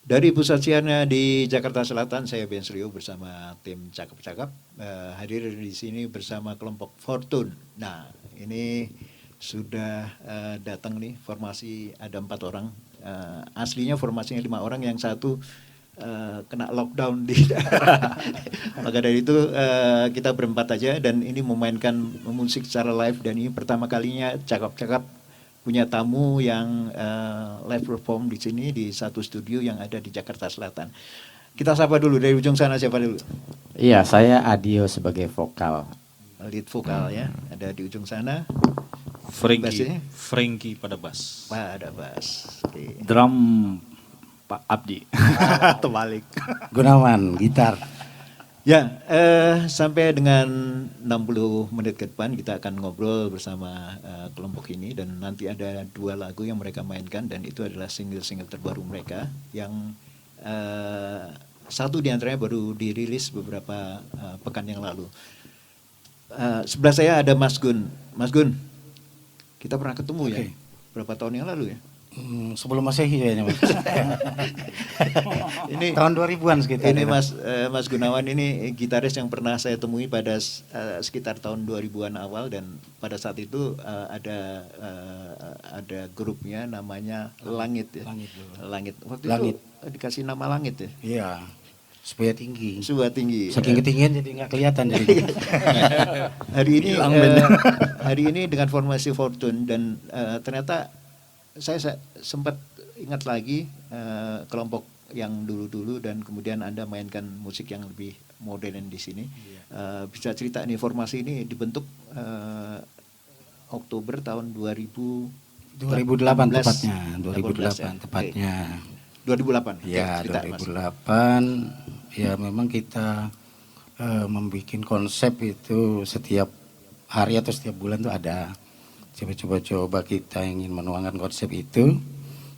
Dari pusat siarnya di Jakarta Selatan, saya Ben Rio bersama tim Cakep-Cakep hadir di sini bersama kelompok Fortune. Nah, ini sudah datang nih formasi ada 4 orang. Aslinya formasinya 5 orang, yang satu kena lockdown di daerah. Maka dari itu kita berempat aja dan ini memainkan musik secara live, dan ini pertama kalinya Cakep-Cakep punya tamu yang live perform di sini di satu studio yang ada di Jakarta Selatan. Kita sapa dulu dari ujung sana, siapa dulu? Iya, saya Adio sebagai vokal. Lead vokal ya, ada di ujung sana. Frankie pada bass. Ada bass. Oke. Drum Pak Abdi. Terbalik. Gunawan, gitar. Ya, sampai dengan 60 menit ke depan kita akan ngobrol bersama kelompok ini, dan nanti ada 2 lagu yang mereka mainkan, dan itu adalah single-single terbaru mereka yang satu diantaranya baru dirilis beberapa pekan yang lalu. Sebelah saya ada Mas Gun. Mas Gun, kita pernah ketemu ya? Berapa tahun yang lalu ya? Sebelum Masehi kayaknya, Mas. Ini tahun 2000-an sekitar. Ini Mas Gunawan ini gitaris yang pernah saya temui pada sekitar tahun 2000-an awal, dan pada saat itu ada grupnya namanya Langit ya. Langit. Waktu Langit. itu dikasih nama Langit ya. Iya. Supaya tinggi. Supaya tinggi. Saking ketinggian jadi nggak kelihatan jadi. Hari ini dengan formasi Fortune, dan ternyata saya sempat ingat lagi kelompok yang dulu-dulu, dan kemudian Anda mainkan musik yang lebih modern di sini. Bisa cerita nih, formasi ini dibentuk Oktober tahun 2008 tepatnya. 2008 tepatnya. 2008. Ya, 2008. Ya, memang kita membuat konsep itu setiap hari atau setiap bulan tuh ada. Coba kita ingin menuangkan konsep itu.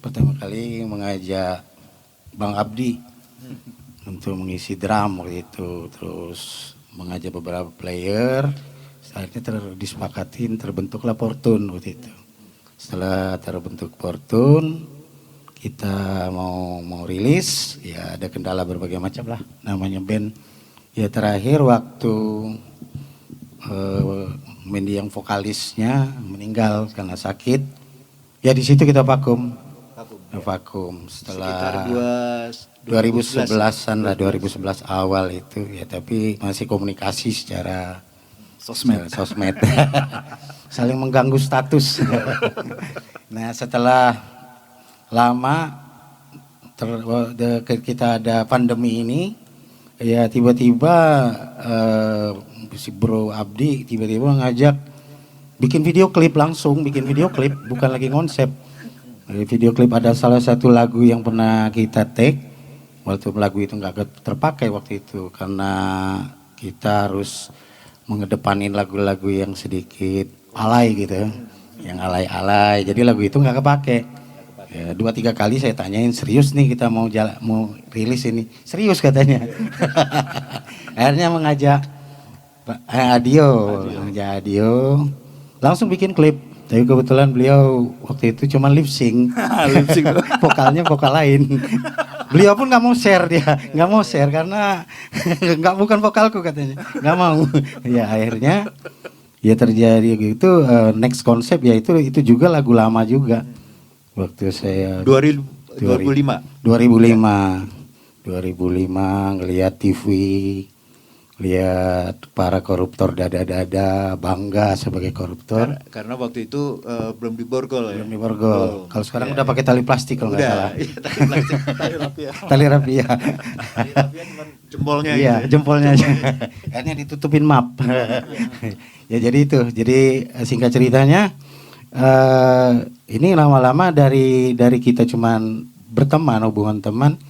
Pertama kali mengajak Bang Abdi untuk mengisi drum waktu itu. Terus mengajak beberapa player. Akhirnya disepakatin, terbentuklah Fortune waktu itu. Setelah terbentuk Fortune, kita mau rilis, ya ada kendala berbagai macam lah. Namanya band. Ya terakhir waktu Mendy yang vokalisnya meninggal karena sakit, ya di situ kita vakum setelah 2011-an lah, 2011 awal itu ya, tapi masih komunikasi secara sosmed. Saling mengganggu status. Nah setelah lama kita ada pandemi ini, ya tiba-tiba si Bro Abdi tiba-tiba ngajak bikin video klip, bukan lagi konsep. Video klip ada salah satu lagu yang pernah kita take, waktu lagu itu nggak terpakai waktu itu karena kita harus mengedepanin lagu-lagu yang sedikit alay gitu, yang alay-alay, jadi lagu itu nggak kepake. Ya, 2-3 kali saya tanyain, serius nih kita mau rilis ini, serius katanya. Akhirnya mengajak Adio langsung bikin klip, tapi kebetulan beliau waktu itu cuma lip sync. Vokalnya vokal lain. Beliau pun nggak mau share karena bukan vokalku katanya, nggak mau. Ya akhirnya ya terjadi gitu. Next konsep ya itu juga lagu lama juga. Waktu saya 2005 ngelihat TV, lihat para koruptor dada-dada bangga sebagai koruptor. Karena waktu itu belum diborgol ya. Kalau sekarang udah pakai tali plastik kalau nggak salah. Iya, tali plastik, Tali rapia. Tali rapia cuma jempolnya. Iya, jempolnya aja. Akhirnya ditutupin map. Ya jadi itu. Jadi singkat ceritanya, ini lama-lama dari kita cuman berteman, hubungan teman,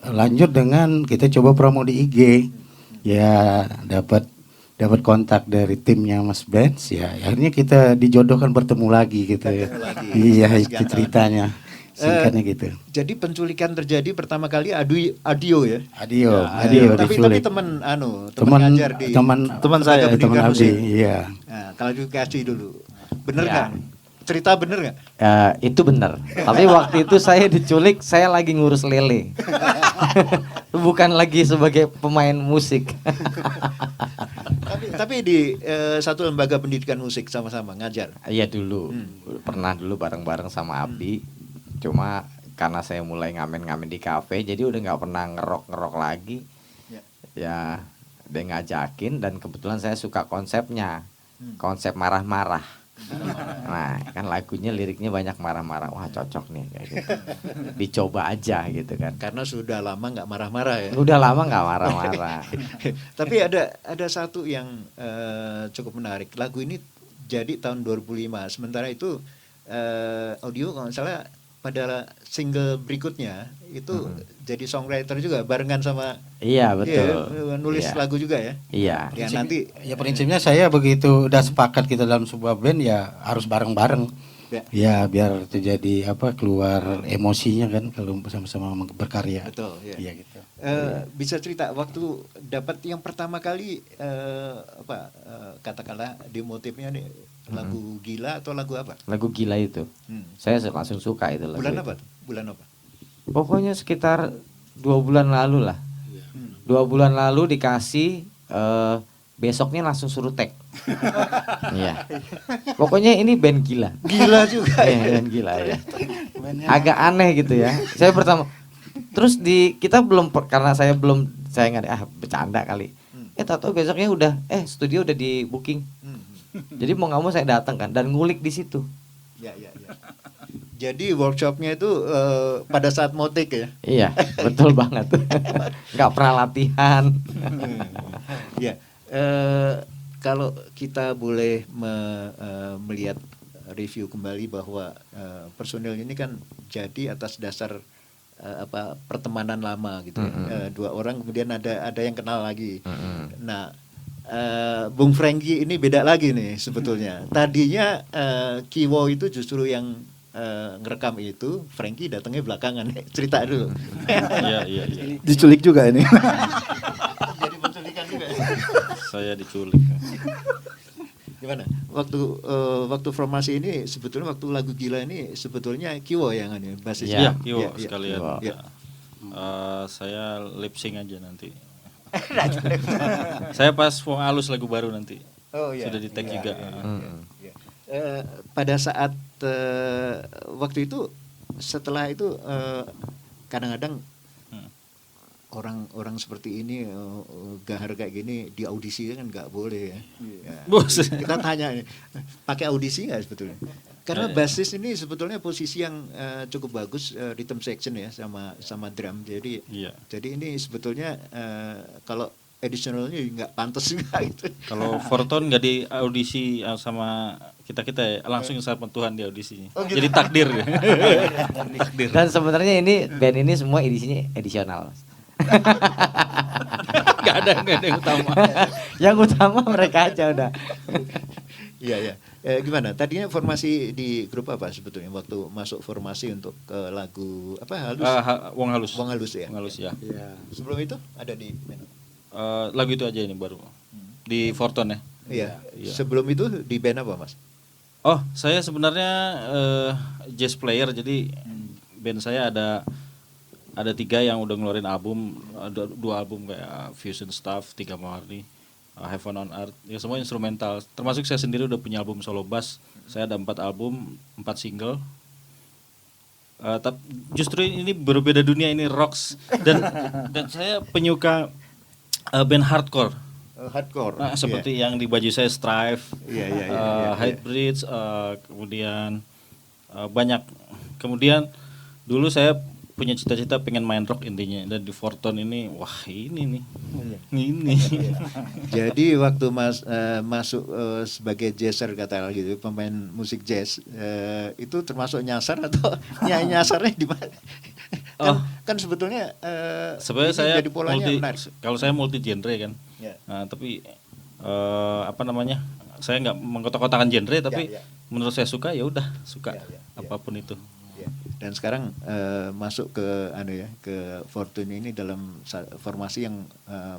lanjut dengan kita coba promo di IG, ya dapat kontak dari timnya Mas Benz, ya akhirnya kita dijodohkan bertemu lagi gitu ya. Iya itu ceritanya, singkatnya gitu. Jadi penculikan terjadi pertama kali Adio ya. Adio tapi diculik. teman ngajar di teman saya, teman Abdi, iya. Nah, klarifikasi dulu, bener ya. kan cerita bener nggak? Itu benar. Tapi waktu itu saya diculik, saya lagi ngurus lele. Bukan lagi sebagai pemain musik. Tapi di satu lembaga pendidikan musik sama-sama ngajar. Iya dulu, pernah dulu bareng-bareng sama Abdi. Cuma karena saya mulai ngamen-ngamen di kafe, jadi udah nggak pernah ngerok-ngerok lagi. Ya, dia ngajakin dan kebetulan saya suka konsepnya, konsep marah-marah. Nah, kan lagunya liriknya banyak marah-marah. Wah, cocok nih kayak gitu. Dicoba aja gitu kan. Karena sudah lama nggak marah-marah ya. Udah lama nggak marah-marah. Tapi ada satu yang cukup menarik. Lagu ini jadi tahun 2005. Sementara itu audio kalau nggak salah pada single berikutnya itu jadi songwriter juga barengan sama Iya betul. nulis Iya. lagu juga ya. Iya. Ya nanti Ya prinsipnya saya begitu udah sepakat kita dalam sebuah band ya harus bareng-bareng. Ya. Ya biar terjadi keluar emosinya kan kalau sama-sama berkarya. betul ya. Iya gitu. Bisa cerita waktu dapat yang pertama kali katakanlah di motifnya nih lagu gila atau lagu apa? Lagu gila itu. Saya langsung suka itu lagu. Bulan itu. apa? Bulan apa? Pokoknya sekitar 2 bulan lalu lah. 2 bulan lalu dikasih, besoknya langsung suruh tag. Iya. Pokoknya ini band gila. Gila juga. Iya, band gila ya. Agak aneh gitu ya. Saya pertama, terus kita belum karena saya nggak bercanda kali. Tahu besoknya udah, studio udah di booking. Jadi mau nggak mau saya datang kan dan ngulik di situ. Ya. Jadi workshopnya itu pada saat motik ya? Iya, betul banget. Nggak pernah latihan. Ya, kalau kita boleh melihat review kembali bahwa personil ini kan jadi atas dasar pertemanan lama gitu ya. 2 orang kemudian ada yang kenal lagi. Nah, Bung Franky ini beda lagi nih sebetulnya. Tadinya Kiwo itu justru yang ngerekam itu, Franky datangnya belakangan. Cerita dulu. Iya. Diculik juga ini. Jadi penculikan juga. Saya diculik. Gimana? Waktu formasi ini sebetulnya waktu lagu gila ini sebetulnya Kiwo yang basis. Iya, Kiwo sekalian. Iya. Saya lip sync aja nanti. Saya pas Wong Alus lagu baru nanti. Oh iya. Sudah di tag juga. Iya. Pada saat waktu itu setelah itu kadang-kadang orang seperti ini gahar kayak gini di audisi kan nggak boleh ya. Bos. Kita tanya nih, pakai audisi nggak sebetulnya? Karena basis ini sebetulnya posisi yang cukup bagus rhythm section ya sama drum. Jadi ini sebetulnya kalau additionalnya nggak pantas juga gitu. Kalau Forton nggak di audisi sama kita ya, langsung sama Tuhan di audisinya. Oh, gitu. Jadi takdir. Takdir. Dan sebenarnya ini band ini semua edisinya edisional. Gak ada yang utama. Yang utama mereka aja udah. Iya. Gimana? Tadinya formasi di grup apa sebetulnya waktu masuk formasi untuk lagu apa halus? Wong Halus. Wong Halus ya. Wong Halus ya. Sebelum itu ada di mana? Lagu itu aja ini baru. Di Forton ya. Iya. Iya. Sebelum itu di band apa, Mas? Oh, saya sebenarnya jazz player, jadi band saya ada 3 yang udah ngeluarin album, ada 2 album kayak Fusion Stuff, 3 Mawarni, Heaven on Earth, ya semua instrumental. Termasuk saya sendiri udah punya album solo bass, saya ada 4 album, 4 single. Justru ini berbeda dunia, ini rocks dan saya penyuka band hardcore. Hardcore. Nah, seperti yang di baju saya Strive, Iya. Hybrid, kemudian banyak. Kemudian dulu saya punya cita-cita pengen main rock intinya, dan di Forton ini, wah ini nih, ini. Jadi waktu masuk sebagai jazzer kata gitu, pemain musik jazz, itu termasuk nyasar atau nyasarnya di mana? Kan sebetulnya Sebenarnya ini saya jadi polanya menarik. kalau saya multi genre kan. Ya. Nah, tapi saya nggak mengkotak-kotakan genre, tapi menurut saya suka ya udah suka apapun itu. Ya. Dan sekarang masuk ke ke Fortune ini dalam formasi yang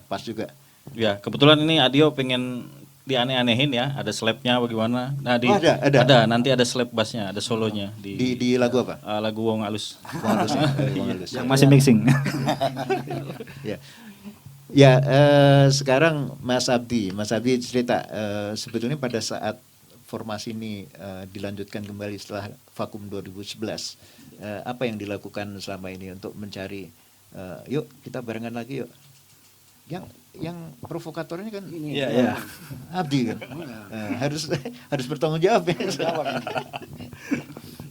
pas juga. Ya kebetulan ini Adio pengen dianeh-anehin ya, ada slapnya bagaimana. Nah Oh, ada. nanti ada slap bassnya, ada solonya Di lagu apa? lagu Wong Alus. Wong Alus ya? Wong Alus. Yang masih mixing. Ya, ya sekarang Mas Abdi cerita sebetulnya pada saat formasi ini dilanjutkan kembali setelah vakum 2011, apa yang dilakukan selama ini untuk mencari, yuk kita barengan lagi yuk. Yang provokatornya kan Iya. Abdi kan, harus bertanggung jawab ya.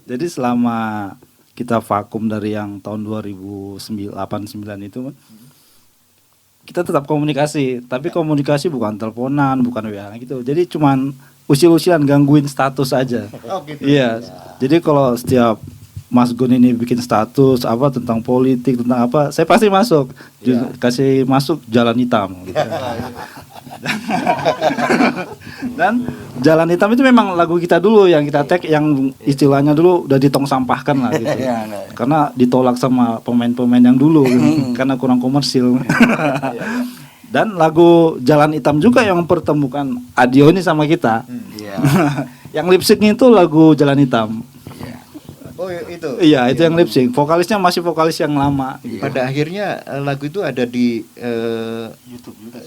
Jadi selama kita vakum dari yang tahun 2008-9 itu, kita tetap komunikasi, tapi komunikasi bukan teleponan, bukan WA gitu. Jadi cuman usil-usilan gangguin status aja. Oh, gitu. Iya. Jadi kalau setiap Mas Gun ini bikin status apa tentang politik, tentang apa, saya pasti masuk. Kasih masuk jalan hitam gitu. Dan jalan hitam itu memang lagu kita dulu yang kita tag, yang istilahnya dulu udah ditong sampahkan lah gitu. Karena ditolak sama pemain-pemain yang dulu gitu, karena kurang komersil. Dan lagu Jalan Hitam juga yang mempertemukan Adio ini sama kita. Yang lip sync itu lagu Jalan Hitam. Oh itu. Iya, itu yang lip sync. Vokalisnya masih vokalis yang lama. Pada akhirnya lagu itu ada di YouTube juga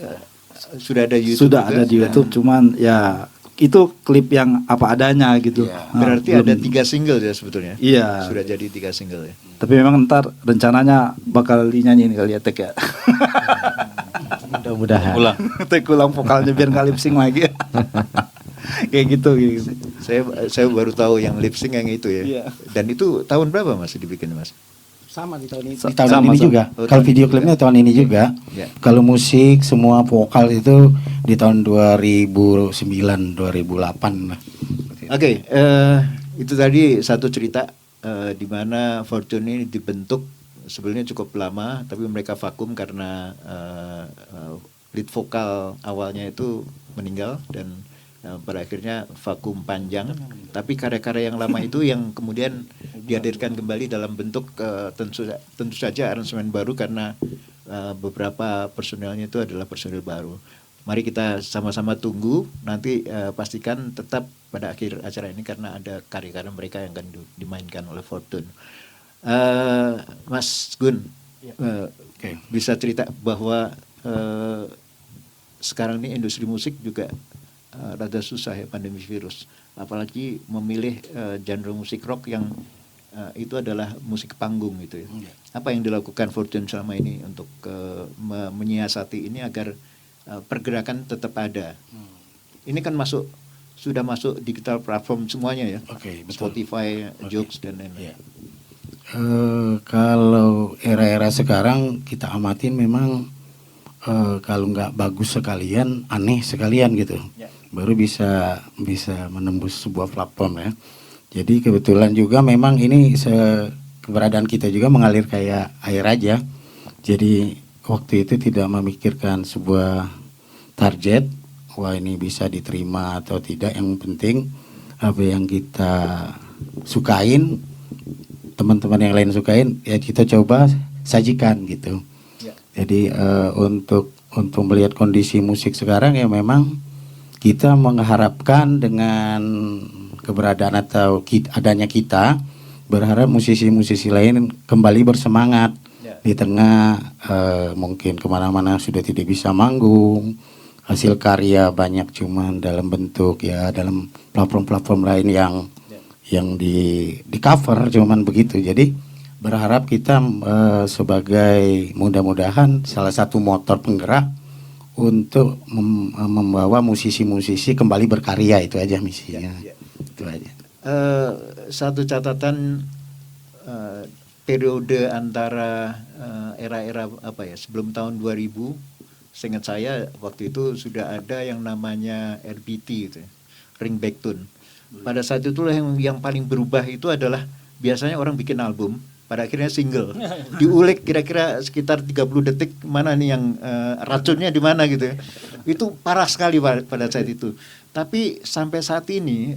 sudah ada YouTube. Sudah juga? ada di YouTube, cuman ya itu klip yang apa adanya gitu. Berarti Belum- ada 3 single ya sebetulnya. Iya. Sudah jadi 3 single ya. Tapi memang ntar rencananya bakal dinyanyiin kali ya Tek ya. Mudah-mudahan. Ulang. Tek ulang vokalnya biar nggak lip sync lagi. Kayak gitu. Saya baru tahu yang lip sync yang itu ya. Iya. Dan itu tahun berapa Mas dibikin Mas? Sama di tahun ini. Sa- Di tahun sama, ini sama. juga. Oh, Kalau tahun video ini klipnya tahun ini juga. Ya. Kalau musik semua vokal itu di tahun 2009 2008 lah. Oke, itu tadi satu cerita di mana Fortune ini dibentuk sebenarnya cukup lama, tapi mereka vakum karena lead vokal awalnya itu meninggal dan pada akhirnya vakum panjang. Tapi karya-karya yang lama itu yang kemudian dihadirkan kembali dalam bentuk tentu saja aransemen baru karena beberapa personelnya itu adalah personel baru. Mari kita sama-sama tunggu, nanti pastikan tetap pada akhir acara ini karena ada karya-karya mereka yang akan dimainkan oleh Fortune. Mas Gun, bisa cerita bahwa sekarang ini industri musik juga rada susah ya pandemi virus, apalagi memilih genre musik rock yang itu adalah musik panggung gitu ya. Apa yang dilakukan Fortune selama ini untuk menyiasati ini agar pergerakan tetap ada? Ini kan sudah masuk digital platform semuanya ya. Oke, betul. Spotify, Joox dan lain-lain. Kalau era-era sekarang kita amatin memang kalau nggak bagus sekalian, aneh sekalian gitu, baru bisa menembus sebuah platform ya. Jadi kebetulan juga memang ini keberadaan kita juga mengalir kayak air aja. Jadi waktu itu tidak memikirkan sebuah target, wah ini bisa diterima atau tidak. Yang penting apa yang kita sukain, teman-teman yang lain sukain, ya kita coba sajikan gitu. Jadi untuk melihat kondisi musik sekarang ya memang kita mengharapkan dengan keberadaan atau adanya kita, berharap musisi-musisi lain kembali bersemangat di tengah mungkin kemana-mana sudah tidak bisa manggung, hasil karya banyak cuman dalam bentuk ya dalam platform-platform lain yang di cover cuman begitu. Jadi berharap kita sebagai mudah-mudahan salah satu motor penggerak untuk membawa musisi-musisi kembali berkarya, itu aja misinya. Itu aja. Satu catatan periode antara era-era apa ya sebelum tahun 2000, seingat saya waktu itu sudah ada yang namanya RBT gitu ya, ringback tune. Pada saat itulah yang paling berubah itu adalah biasanya orang bikin album, pada akhirnya single, diulik kira-kira sekitar 30 detik mana nih yang racunnya di mana gitu ya. Itu parah sekali pada saat itu. Tapi sampai saat ini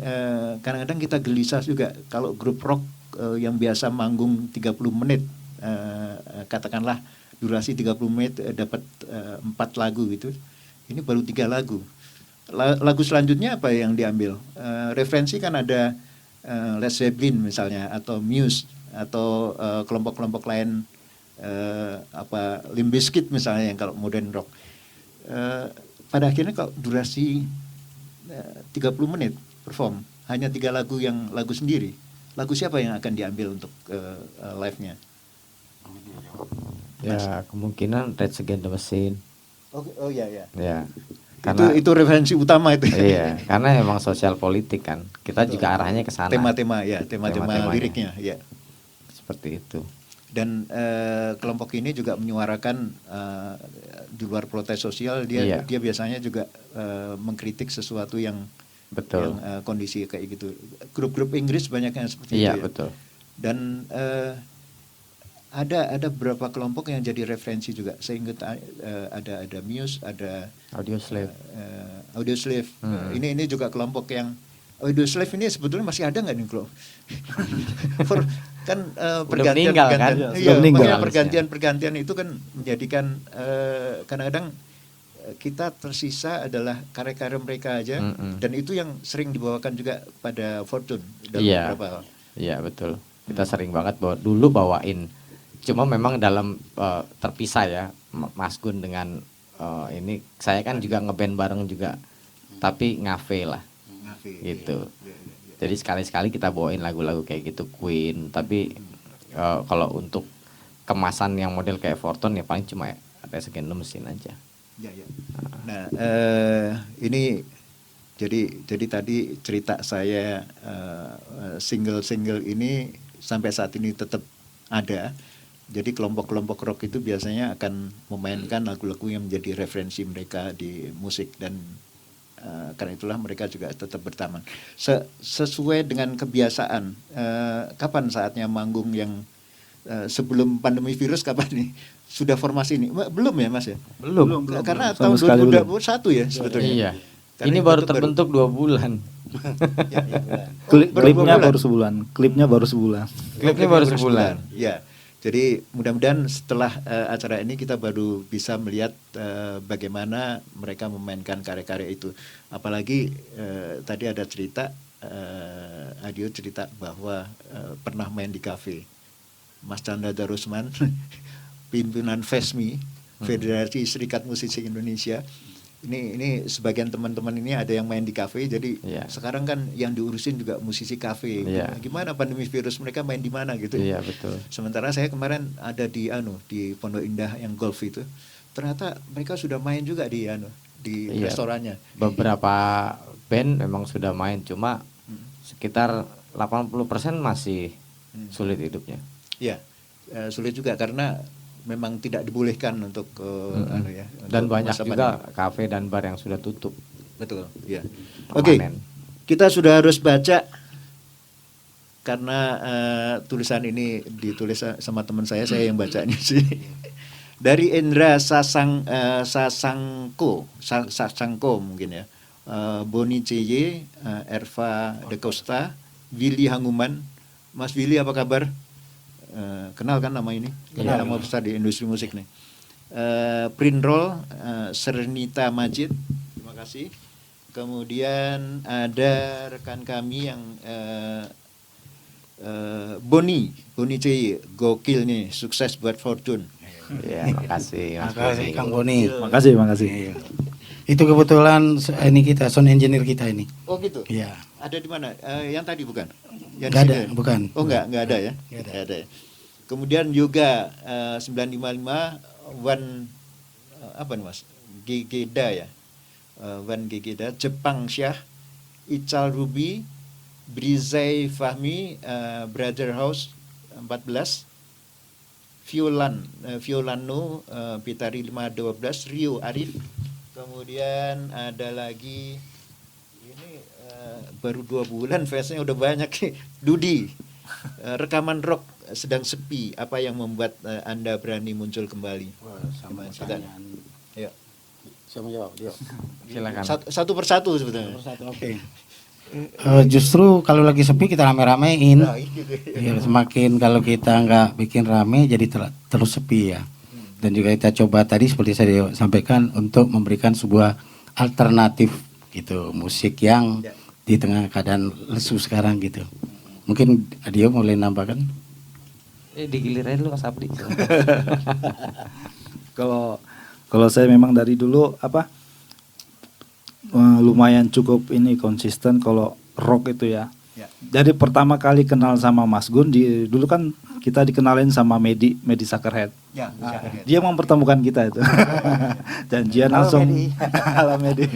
kadang-kadang kita gelisah juga kalau grup rock yang biasa manggung 30 menit, katakanlah durasi 30 menit dapat 4 lagu gitu. Ini baru 3 lagu. lagu selanjutnya apa yang diambil? Referensi kan ada Led Zeppelin misalnya, atau Muse, atau kelompok-kelompok lain, Limp Bizkit misalnya yang kalau modern rock. Pada akhirnya kalau durasi 30 menit perform, hanya 3 lagu yang lagu sendiri. Lagu siapa yang akan diambil untuk live-nya? Ya kemungkinan Rage Against the Machine. Oh ya ya. Ya. Karena Itu referensi utama itu. iya, karena emang sosial politik kan. Kita juga arahnya ke sana. Tema-tema ya, tema-tema Tema-temanya. liriknya ya. Seperti itu. Dan kelompok ini juga menyuarakan di luar protes sosial, dia Iya. dia biasanya juga mengkritik sesuatu yang Betul. kondisi kayak gitu. Grup-grup Inggris banyak yang seperti Iya, itu. Ya. betul. Dan ada beberapa kelompok yang jadi referensi juga. Saya ingat ada Muse, ada Audioslave. Audioslave. Ini juga kelompok yang Audioslave ini sebetulnya masih ada nggak nih kelompok? Kan meninggal kan? iya, Sudah meninggal. makanya pergantian itu kan menjadikan kadang-kadang kita tersisa adalah karya-karya mereka aja, dan itu yang sering dibawakan juga pada Fortune dalam Iya. beberapa hal. Iya, betul. Kita sering banget dulu bawain. Cuma memang dalam terpisah ya, Mas Gun dengan ini saya kan juga ngeband bareng juga. Tapi ngafe lah. Gitu. Jadi sekali-sekali kita bawain lagu-lagu kayak gitu Queen, tapi kalau untuk kemasan yang model kayak Fortune ya paling cuma Rage Against the Machine aja. Ya, ya. Nah, ini jadi tadi cerita saya single-single ini sampai saat ini tetap ada. Jadi kelompok-kelompok rock itu biasanya akan memainkan lagu-lagu yang menjadi referensi mereka di musik, dan karena itulah mereka juga tetap bertahan. Sesuai dengan kebiasaan, kapan saatnya manggung yang sebelum pandemi virus, kapan nih? Sudah formasi ini? Belum ya Mas ya? Belum. Karena Sama tahun sekali 2021 ya sebetulnya. Iya. Karena Ini itu baru tuh terbentuk 2 bulan. Ya, ya. Klipnya bulan. baru sebulan. Klipnya baru sebulan. Klipnya baru sebulan. Ya. Jadi mudah-mudahan setelah acara ini kita baru bisa melihat bagaimana mereka memainkan karya-karya itu. Apalagi tadi ada cerita, Adio cerita bahwa pernah main di kafe. Mas Chandra Darusman, pimpinan FESMI, Federasi Serikat Musisi Indonesia. Ini sebagian teman-teman ini ada yang main di kafe, jadi Iya. sekarang kan yang diurusin juga musisi kafe. Iya. Gimana pandemi virus, mereka main di mana gitu. Iya, betul. Sementara saya kemarin ada di Pondok Indah yang golf itu, ternyata mereka sudah main juga di di Iya. restorannya. Beberapa band memang sudah main, cuma sekitar 80% masih sulit hidupnya. Ya, sulit juga karena memang tidak dibolehkan untuk Dan untuk banyak masa juga pandemi. kafe dan bar yang sudah tutup. Betul, ya. Oke, Permanen. kita sudah harus baca karena tulisan ini ditulis sama teman saya yang bacanya sih. Dari Indra Sasangko mungkin ya. Boni CY, Erva De Costa, Willy Hanguman. Mas Willy apa kabar? Kenal kan nama ini? Kenal. Nama besar di industri musik nih. Prinrol, Sernita Majid, terima kasih. Kemudian ada rekan kami yang Boni CY, gokil nih, sukses buat Fortune. Ya, makasih Mas Makasih Boni. Kang Boni. Makasih. Iya. Itu kebetulan ini kita sound engineer kita ini. Oh gitu. Iya. Ada di mana? Yang tadi bukan? Yang Nggak di ada, sini? bukan. Oh nggak ada ya? Nggak ada. Nggak ada ya. Kemudian juga 955 Wan apa nih Mas? Gegeda ya. Wan Gegeda, Jepang Syah, Ical Ruby, Brizai Fahmi, Brother House 14, Violano, Pitari 512, Rio Arif. Kemudian ada lagi ini baru 2 bulan face-nya udah banyak nih. Dudi, rekaman rock sedang sepi, apa yang membuat Anda berani muncul kembali? Sama Kita- pertanyaan. Ya. Siapa jawab? Dia. Silakan. Satu persatu sebetulnya. Oke. Justru kalau lagi sepi kita rame-ramein. Nah, ini gitu. Ya, semakin kalau kita nggak bikin rame jadi terus sepi ya. Dan juga kita coba tadi seperti saya sampaikan untuk memberikan sebuah alternatif gitu, musik yang di tengah keadaan lesu sekarang gitu. Mungkin Adio boleh nambahkan? Digilir aja dulu Mas Abdi. Kalau saya memang dari dulu lumayan cukup ini konsisten kalau rock itu ya. Jadi pertama kali kenal sama Mas Gun dulu kan kita dikenalin sama Medi Sakerhead. Dia mempertemukan kita itu. Janjian langsung halo Medi.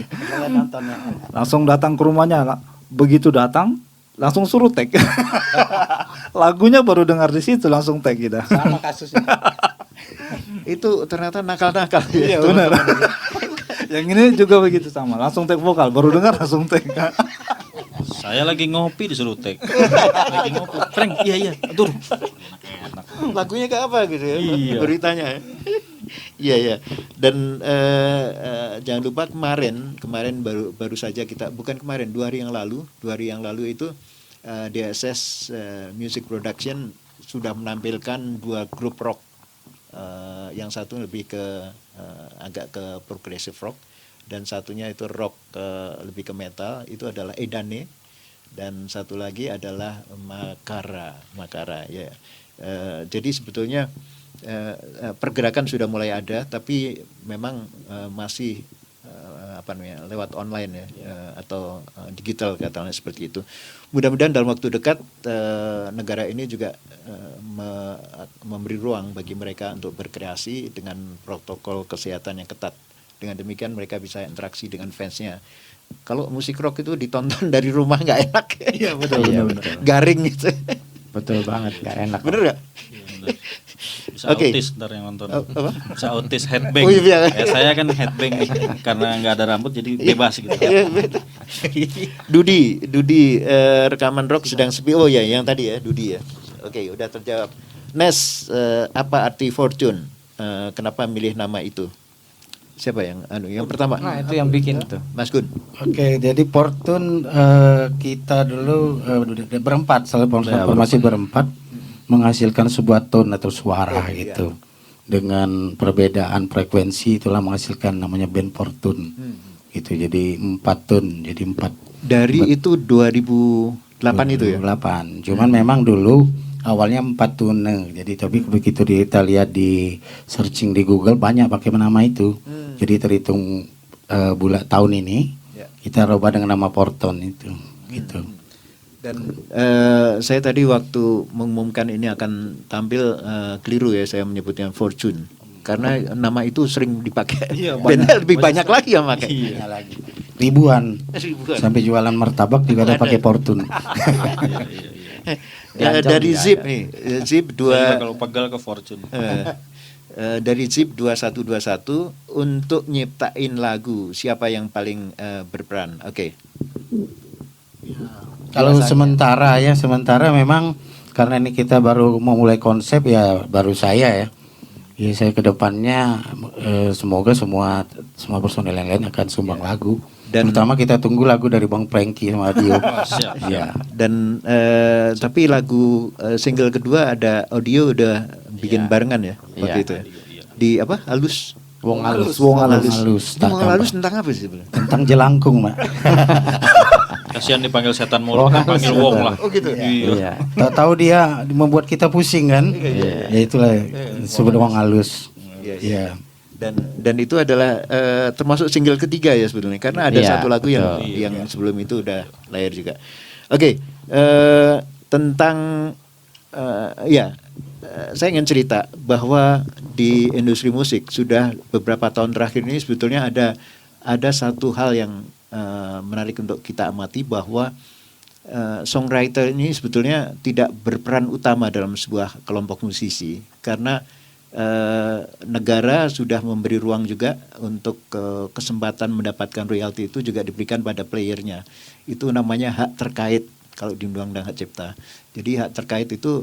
Langsung datang ke rumahnya. Begitu datang langsung suruh tag. Lagunya baru dengar di situ langsung tag kita. Sama kasusnya. Itu ternyata nakal-nakal. Iya benar. Yang ini juga begitu sama, langsung tag vokal, baru dengar langsung tag. Saya lagi ngopi disuruh tag. Lagi ngopi. Frank, iya, aduh. Enak. Lagunya ke apa gitu ya? Iya. Beritanya ya. Iya. Dan jangan lupa kemarin baru saja kita, bukan kemarin, 2 hari yang lalu itu DSS Music Production sudah menampilkan 2 grup rock. Yang satu lebih ke agak ke progressive rock dan satunya itu rock lebih ke metal, itu adalah Edane, dan satu lagi adalah Makara ya. Jadi sebetulnya pergerakan sudah mulai ada, tapi memang masih lewat online ya, atau digital katanya seperti itu. Mudah-mudahan dalam waktu dekat negara ini juga memberi ruang bagi mereka untuk berkreasi dengan protokol kesehatan yang ketat. Dengan demikian mereka bisa interaksi dengan fansnya. Kalau musik rock itu ditonton dari rumah nggak enak. Iya betul. Garing gitu. Betul banget, gak enak. Bener nggak? Bisa Oke. autis ntar yang nonton. Apa? Bisa autis headbang. Oh, iya. Saya kan headbang nih, karena nggak ada rambut jadi bebas gitu. Iya, betul. Dudi rekaman rock sedang sepi. Oh ya, yang tadi ya, Dudi ya. Oke, udah terjawab. Nes, apa arti Fortune? Kenapa milih nama itu? Siapa yang pertama? Nah, itu yang bikin tuh. Mas Gun. Oke, jadi Fortune kita dulu berempat, selalu formasi berempat menghasilkan sebuah tone atau suara gitu. Dengan perbedaan frekuensi itulah menghasilkan namanya band Fortune. Gitu. Jadi 4 tone, jadi 4. Dari itu 2008 itu ya? 2008. Cuman memang dulu awalnya 4 tone. Jadi tapi begitu kita lihat di searching di Google banyak pakai nama itu. Jadi terhitung bulan tahun ini kita rubah dengan nama Fortune itu. Gitu. Dan saya tadi waktu mengumumkan ini akan tampil keliru ya, saya menyebutnya Fortune karena nama itu sering dipakai. Bandnya lebih banyak lagi yang pakai. Iya lagi. Ribuan. Sampai jualan martabak juga ada pakai Fortune. Dari Zip nih, Zip Saya 2 kalau pegal ke Fortune. dari Zip 2121 untuk nyiptain lagu, siapa yang paling berperan? Oke. Kalau sementara memang karena ini kita baru mau mulai konsep ya baru saya ya. Ya saya kedepannya semoga semua personel yang lain akan sumbang lagu. Dan terutama kita tunggu lagu dari Bang Franky sama Adio. Siap. Ya. Dan tapi lagu single kedua ada audio udah bikin barengan ya waktu itu ya. Di apa? Halus. Wong Halus. Itu Wong Halus tentang apa sih sebenarnya? Tentang jelangkung, Mak. Kasihan dipanggil setan mulu, kan panggil Wong lah. Oh gitu. Iya. Tahu dia membuat kita pusing kan? Ya itulah sebenarnya Wong Halus. Iya. Dan itu adalah termasuk single ketiga ya sebetulnya, karena ada Iya, satu lagu yang sebelum itu udah lahir juga. Oke, tentang saya ingin cerita bahwa di industri musik sudah beberapa tahun terakhir ini sebetulnya ada satu hal yang menarik untuk kita amati, bahwa songwriter ini sebetulnya tidak berperan utama dalam sebuah kelompok musisi, karena negara sudah memberi ruang juga untuk kesempatan mendapatkan royalti itu juga diberikan pada playernya. Itu namanya hak terkait kalau di Undang-Undang Hak Cipta. Jadi hak terkait itu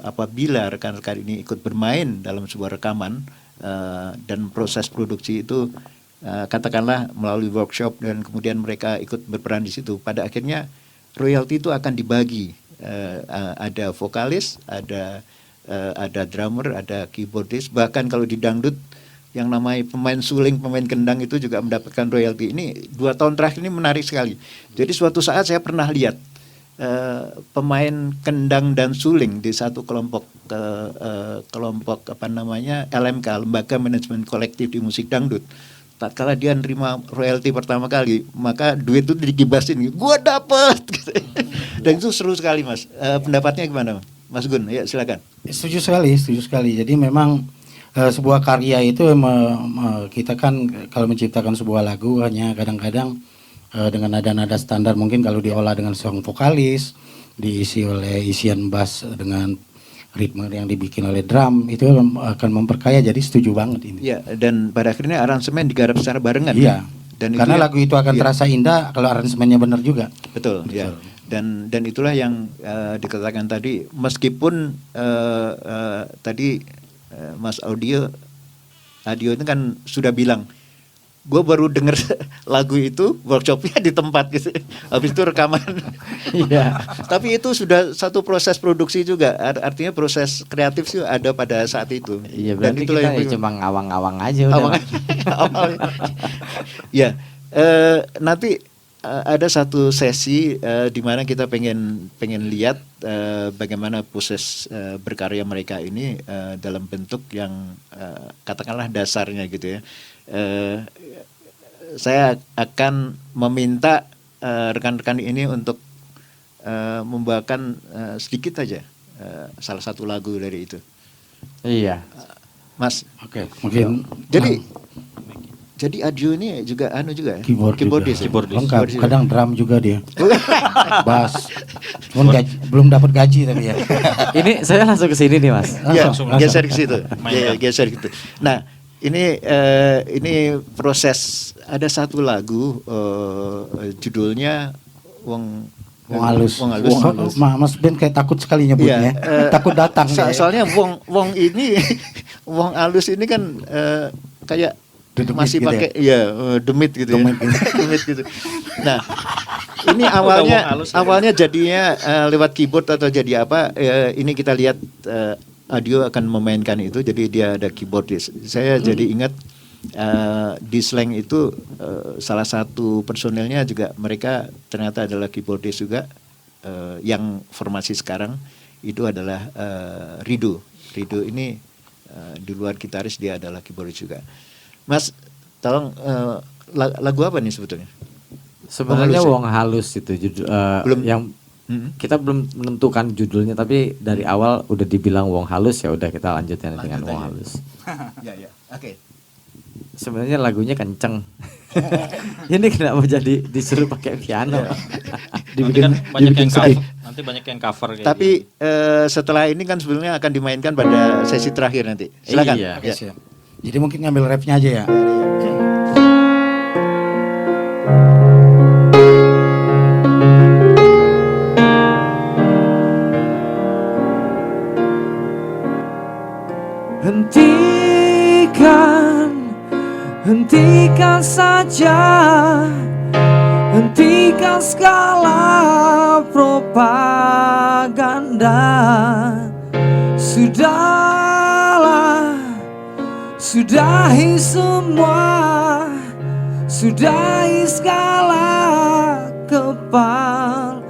apabila rekan-rekan ini ikut bermain dalam sebuah rekaman dan proses produksi itu katakanlah melalui workshop dan kemudian mereka ikut berperan di situ, pada akhirnya royalti itu akan dibagi. Ada vokalis, ada drummer, ada keyboardist, bahkan kalau di dangdut yang namanya pemain suling, pemain kendang itu juga mendapatkan royalti. Ini 2 tahun terakhir ini menarik sekali. Jadi suatu saat saya pernah lihat pemain kendang dan suling di satu kelompok kelompok apa namanya LMK, Lembaga Manajemen Kolektif di Musik Dangdut. Tatkala dia nerima royalti pertama kali, maka duit itu digibasin, gua dapet. Gitu. Dan itu seru sekali, Mas. Pendapatnya gimana, Mas Gun? Ya silakan. Setuju sekali. Jadi memang sebuah karya itu kita kan kalau menciptakan sebuah lagu hanya kadang-kadang dengan nada-nada standar, mungkin kalau diolah dengan seorang vokalis, diisi oleh isian bass dengan ritme yang dibikin oleh drum, itu akan memperkaya. Jadi setuju banget ini. Iya, dan pada akhirnya aransemen digarap secara barengan. Iya. Dan karena itu lagu itu akan terasa indah kalau aransemennya benar juga. Betul. Ya. Dan itulah yang dikatakan tadi, meskipun tadi Mas Adio itu kan sudah bilang, gue baru denger lagu itu workshopnya di tempat gitu, habis itu rekaman. Iya. Tapi itu sudah satu proses produksi juga, artinya proses kreatif sih ada pada saat itu. Iya, berarti kita ya cuma ngawang-ngawang aja udah. Ya, nanti ada satu sesi di mana kita pengen lihat bagaimana proses berkarya mereka ini dalam bentuk yang katakanlah dasarnya gitu ya. Saya akan meminta rekan-rekan ini untuk membawakan sedikit aja salah satu lagu dari itu. Iya. Mas. Oke, mungkin. Jadi Adio ini juga juga ya? Keyboardis. Lengkap. Keyboardis. Kadang drum juga dia. Bass. Cuman belum dapat gaji tapi ya. Ini saya langsung ke sini nih, Mas. Langsung. Geser ke situ. Geser gitu. Nah, ini proses, ada satu lagu judulnya Wong Halus. Mas Ben kayak takut sekali nyebutnya. Takut datang. Soalnya Wong ini Wong Halus ini kan kayak masih gitu pakai demit gitu ya. Demit gitu. Nah, ini awalnya jadinya lewat keyboard atau jadi apa? Ini kita lihat Adio akan memainkan itu, jadi dia ada keyboardis. Saya jadi ingat di Slang itu salah satu personelnya juga mereka ternyata adalah keyboardis juga, yang formasi sekarang itu adalah Rido ini di luar gitaris dia adalah keyboardis juga. Mas, tolong lagu apa nih sebetulnya? Sebenarnya Wong Halus itu judul belum yang kita belum menentukan judulnya, tapi dari awal udah dibilang Wong Halus, ya udah kita lanjutkan dengan Wong Halus. Ya. Oke. Sebenarnya lagunya kenceng. Ini kenapa jadi disuruh pakai piano? Nanti banyak yang cover kayak tapi setelah ini kan sebenarnya akan dimainkan pada sesi terakhir nanti. Silakan. Iya. Ya. Jadi mungkin ngambil rapnya aja ya. Hentikan saja, hentikan segala propaganda. Sudahlah, sudahi semua, sudahi segala kepalsuan.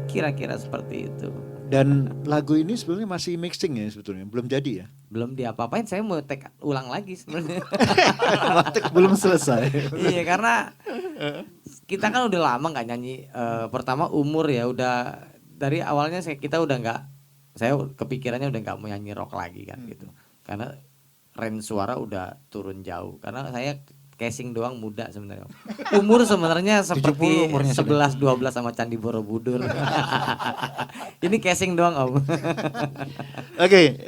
Kira-kira seperti itu. Dan lagu ini sebetulnya masih mixing ya sebetulnya, belum jadi ya? Belum diapa-apain, saya mau take ulang lagi sebenarnya. Belum selesai. Iya, karena kita kan udah lama nggak nyanyi. Pertama umur ya, udah dari awalnya kita udah nggak, saya kepikirannya udah nggak mau nyanyi rock lagi kan gitu. Karena range suara udah turun jauh. Karena saya casing doang muda sebenarnya. Umur sebenarnya seperti 11-12 sama Candi Borobudur. Ini casing doang, Om. Oke,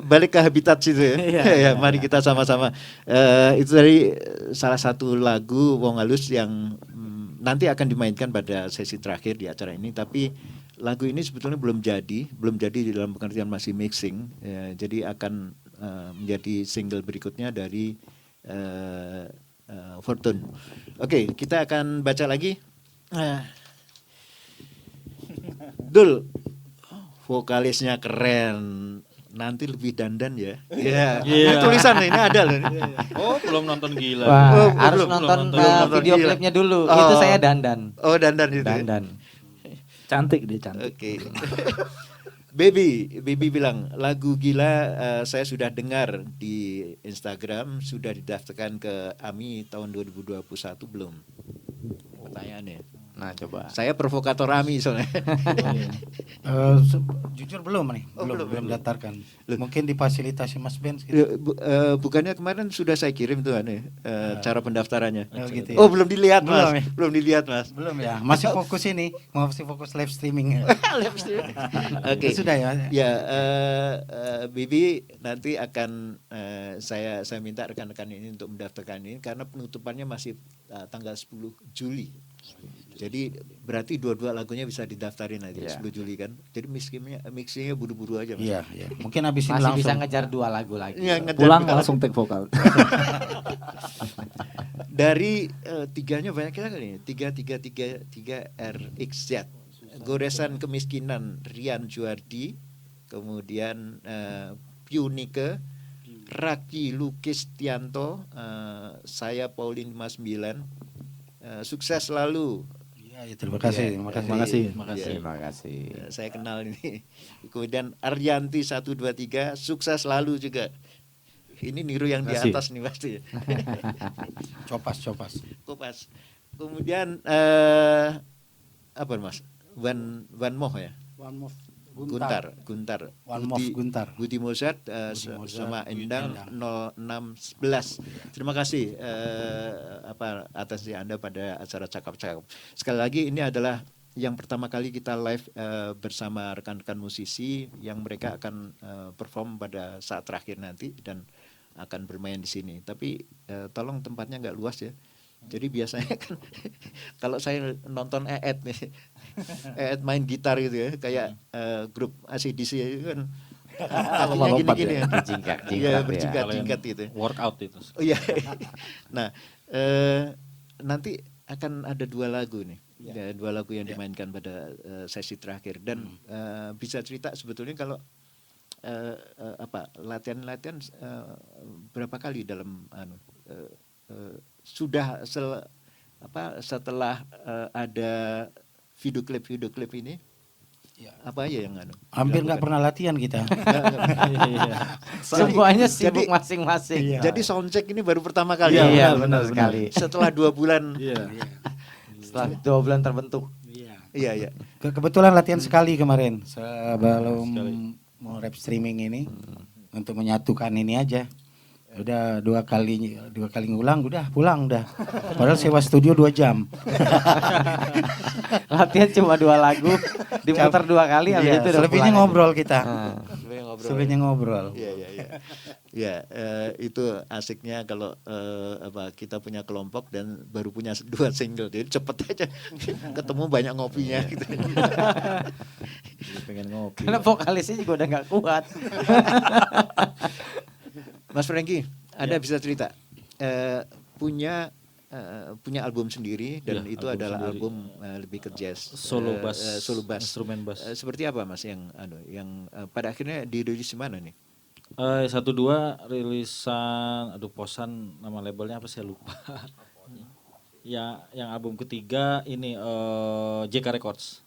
balik ke habitat situ ya. Ya, mari kita sama-sama. Itu dari salah satu lagu Wong Halus yang nanti akan dimainkan pada sesi terakhir di acara ini. Tapi lagu ini sebetulnya belum jadi di dalam pengertian masih mixing. Jadi akan menjadi single berikutnya dari Fortune. Oke, kita akan baca lagi. Dul, vokalisnya keren, nanti lebih dandan ya. Iya. Iya. Ini tulisan ini ada loh. Oh, belum nonton Gila. Wah, Oh, harus belum nonton nonton video Gila. klipnya dulu. Oh. Itu saya dandan. Oh, dandan itu. ya? Dandan. Cantik dia cantik. Oke. Baby bilang lagu Gila saya sudah dengar di Instagram, sudah didaftarkan ke AMI tahun 2021 belum? Pertanyaannya. Nah, coba. Saya provokator AMI soalnya. Jujur belum nih, Oh, belum daftarkan. Loh. Mungkin difasilitasi Mas Ben gitu. Bukannya kemarin sudah saya kirim tuh cara pendaftarannya. Oh, gitu ya. Oh, belum dilihat Belum Mas. ya? Belum dilihat Mas. Belum ya, masih fokus ini, masih fokus live streaming. Oke. Sudah ya. Ya, Bibi nanti akan saya minta rekan-rekan ini untuk mendaftarkan ini karena penutupannya masih tanggal 10 Juli. Jadi berarti dua-dua lagunya bisa didaftarin aja Iya. 10 Juli kan. Jadi mixingnya buru-buru aja Mas. Iya, iya. Mungkin habisin Masih langsung. bisa ngejar 2 lagu lagi. Iya, ngejar Pulang kita. langsung take vokal. Dari tiganya banyak kali nih. 3 RXZ. Goresan Kemiskinan Rian Juardi, kemudian Piunike, Raki Lukis Tianto, saya Paulin 59. Sukses selalu. Iya, terima kasih, terima kasih. Terima kasih. Iya. Terima kasih. Saya kenal ini. Kemudian Aryanti 123, sukses selalu juga. Ini niru yang di Kasih. atas nih pasti. Copas. Kopas. Kemudian apa Mas? Van Moh ya? One move. Guntar. One Move Guntar. Budi Mozart Mozart, sama Budi Endang Endang. 0611. Terima kasih atas Anda pada acara Cakap-Cakap. Sekali lagi ini adalah yang pertama kali kita live bersama rekan-rekan musisi yang mereka akan perform pada saat terakhir nanti dan akan bermain di sini. Tapi tolong tempatnya nggak luas ya. Jadi biasanya kan kalau saya nonton Eet nih, Eet main gitar gitu ya, kayak grup AC/DC itu kan kakinya Lompat gini-gini ya, ya. berjingkak-jingkak Iya, ya. berjingkat-jingkat gitu. Workout itu. Oh iya. Nah, nanti akan ada 2 lagu nih. Ya, 2 lagu yang dimainkan pada sesi terakhir dan bisa cerita sebetulnya kalau latihan berapa kali dalam sudah setelah ada video klip ini apa aja yang Hampir nggak dilakukan? pernah latihan kita. Semuanya sibuk Jadi- masing-masing. Jadi soundcheck ini baru pertama kali. Iya, benar sekali. Setelah 2 bulan. Iya. Setelah 2 bulan terbentuk. Iya. Kebetulan latihan sekali kemarin sebelum mau live streaming ini untuk menyatukan ini aja. Udah dua kali ngulang, udah pulang udah. Padahal sewa studio 2 jam. Latihan cuma 2 lagu, diputar 2 kali habis Iya, itu udah selebihnya pulang aja. ngobrol kita. Nah. Selebihnya ngobrol. Iya. Ya, itu asiknya kalau kita punya kelompok dan baru punya 2 single, jadi cepet aja ketemu banyak ngopinya gitu. Pengen ngopi. Karena vokalisnya juga udah nggak kuat. Mas Franky, Anda bisa cerita punya album sendiri dan Iya, itu album adalah sendiri. album lebih ke jazz, Solo bass, solo bass, instrumen bass. seperti apa Mas yang pada akhirnya dirilis di mana nih? 1-2 rilisan, posan nama labelnya apa saya lupa. Yang album ketiga ini JK Records.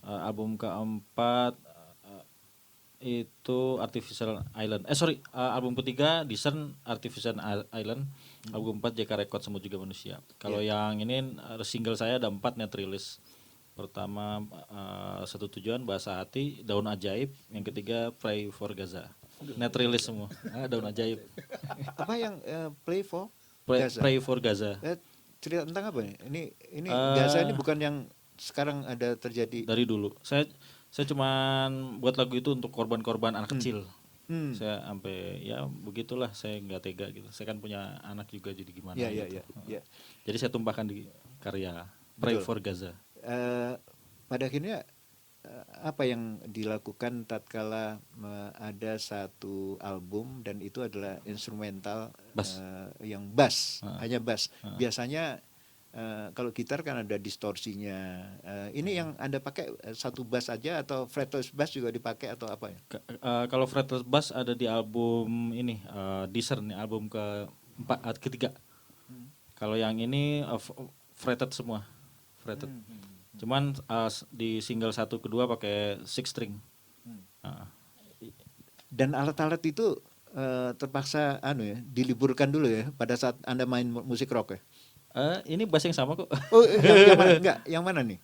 Album keempat itu Artificial Island. Album ketiga Discern Artificial Island. Album 4 JK Records Semut Juga Manusia. Kalau yang ini single saya ada 4 net rilis. Pertama Satu Tujuan, Bahasa Hati, Daun Ajaib. Yang ketiga Pray for Gaza. Net rilis semua. Daun Ajaib. Apa yang Play for Gaza? Pray for Gaza. Cerita tentang apa nih? Ini Eh, Gaza ini bukan yang sekarang ada terjadi. Dari dulu. Saya cuman buat lagu itu untuk korban-korban anak kecil. Saya sampai ya begitulah, saya nggak tega gitu. Saya kan punya anak juga, jadi gimana gitu. Iya. Jadi saya tumpahkan di karya Pray Betul. for Gaza. Pada akhirnya apa yang dilakukan tatkala ada satu album dan itu adalah instrumental Bass. yang bass, Ah. hanya bass. Ah. Biasanya kalau gitar kan ada distorsinya. Ini yang Anda pakai satu bass aja atau fretless bass juga dipakai atau apa ya? Kalau fretless bass ada di album ini, Discern, album ketiga. Kalau yang ini fretted semua, fretted. Cuman di single 1 kedua pakai 6 string. Dan alat-alat itu terpaksa diliburkan dulu ya pada saat Anda main musik rock ya? Ini bass yang sama kok. Oh, yang mana? Enggak, yang mana nih?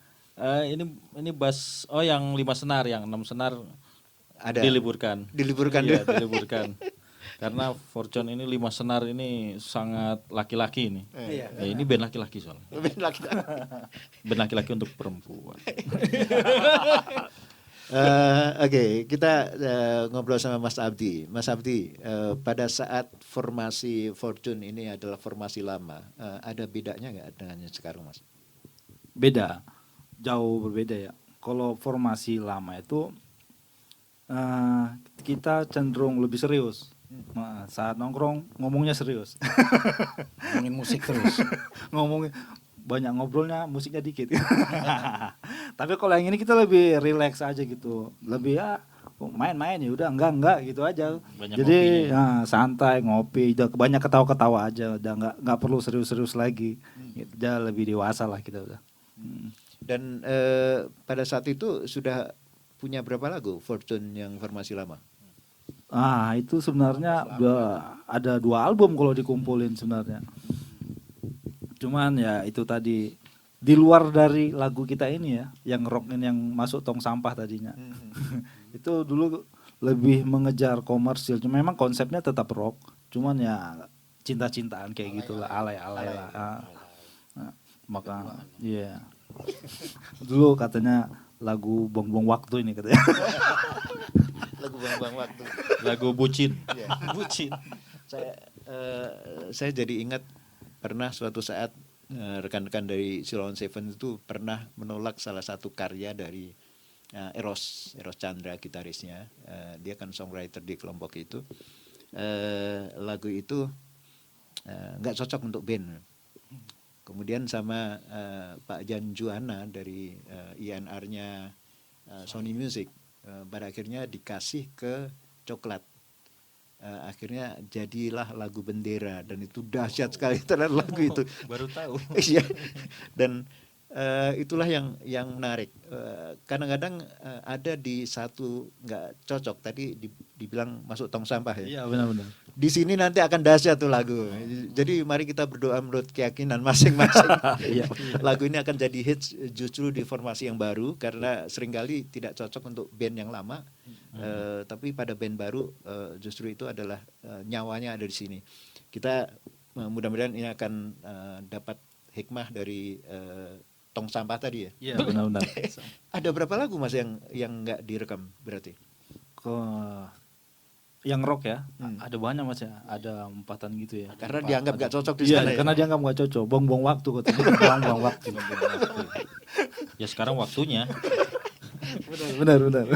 Ini bass, yang 5 senar, yang 6 senar Ada. diliburkan. Diliburkan Iya, dulu. diliburkan. Karena Fortune ini 5 senar ini sangat laki-laki ini. Iya. Ya, ini band laki-laki soalnya. Laki-laki. Band laki-laki untuk perempuan. Oke, kita ngobrol sama Mas Abdi. Mas Abdi, pada saat formasi Fortune ini adalah formasi lama, ada bedanya nggak dengan yang sekarang, Mas? Beda, jauh berbeda ya. Kalau formasi lama itu kita cenderung lebih serius. Nah, saat nongkrong ngomongnya serius. Ngomongin musik terus. Ngomongin banyak ngobrolnya, musiknya dikit. Tapi kalau yang ini kita lebih relax aja gitu. Lebih main-main ya udah enggak gitu aja. Banyak Jadi ngopinya. santai ngopi, udah banyak ketawa-ketawa aja, udah enggak perlu serius-serius lagi. Gitu, udah lebih dewasa lah kita udah. Dan pada saat itu sudah punya berapa lagu Fortune yang formasi lama? Itu sebenarnya ada 2 album kalau dikumpulin sebenarnya. Cuman ya itu tadi di luar dari lagu kita ini ya, yang rock ini yang masuk tong sampah tadinya. Itu dulu lebih mengejar komersil. Cuma memang konsepnya tetap rock, cuman ya cinta-cintaan kayak gitulah, alay-alay lah. Maka iya. Dulu katanya lagu buang-buang waktu ini katanya. Lagu buang-buang waktu. Lagu bucin. Bucin. Saya jadi ingat pernah suatu saat rekan-rekan dari Silon Seven itu pernah menolak salah satu karya dari Eros Chandra, gitarisnya. Dia kan songwriter di kelompok itu. Lagu itu nggak cocok untuk band. Kemudian sama Pak Jan Juana dari INR-nya Sony Music, pada akhirnya dikasih ke Coklat. Akhirnya jadilah lagu Bendera, dan itu dahsyat sekali terhadap lagu itu. Baru tahu. Iya. Dan itulah yang menarik. Kadang-kadang ada di satu nggak cocok, tadi dibilang masuk tong sampah ya. Iya benar-benar. Di sini nanti akan dahsyat tuh lagu. Jadi mari kita berdoa menurut keyakinan masing-masing. Lagu ini akan jadi hits justru di formasi yang baru, karena seringkali tidak cocok untuk band yang lama. Tapi pada band baru justru itu adalah nyawanya ada di sini. Kita mudah-mudahan ini akan dapat hikmah dari tong sampah tadi ya. Iya benar-benar. Ada berapa lagu Mas yang nggak direkam berarti? Yang rock ya, ada banyak Mas ya, ada 4-an gitu ya. Karena dianggap nggak cocok di Iya, sana ya? karena dianggap nggak cocok, buang-buang waktu katanya. Buang-buang waktu. Ya sekarang waktunya. Benar.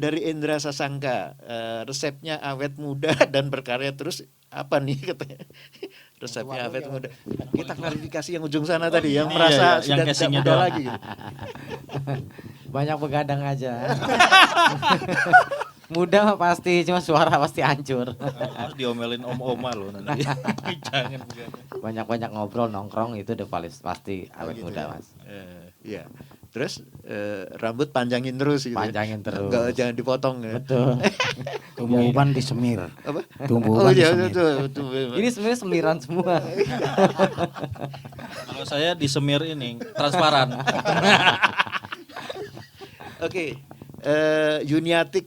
Dari Indra Sasangka, resepnya awet muda dan berkarya terus apa nih katanya? Resepnya awet muda. Kita klarifikasi yang ujung sana tadi, yang Iya, merasa yang sudah tidak casingnya muda doang. lagi. Gitu. Banyak begadang aja. Mudah mah pasti, cuma suara pasti hancur. Harus diomelin om-oma loh nanti. Jangan begitu. Banyak-banyak ngobrol nongkrong itu udah pasti awet Gitu muda ya. Mas. Iya. Terus rambut panjangin terus gitu. Panjangin terus. Jangan dipotong ya. Betul. Tumbuh uban disemir. Apa? Tumbuh Oh uban iya, disemir. betul. Ini sebenarnya semiran semua. Kalau saya disemir ini transparan. Oke. Yuniatik,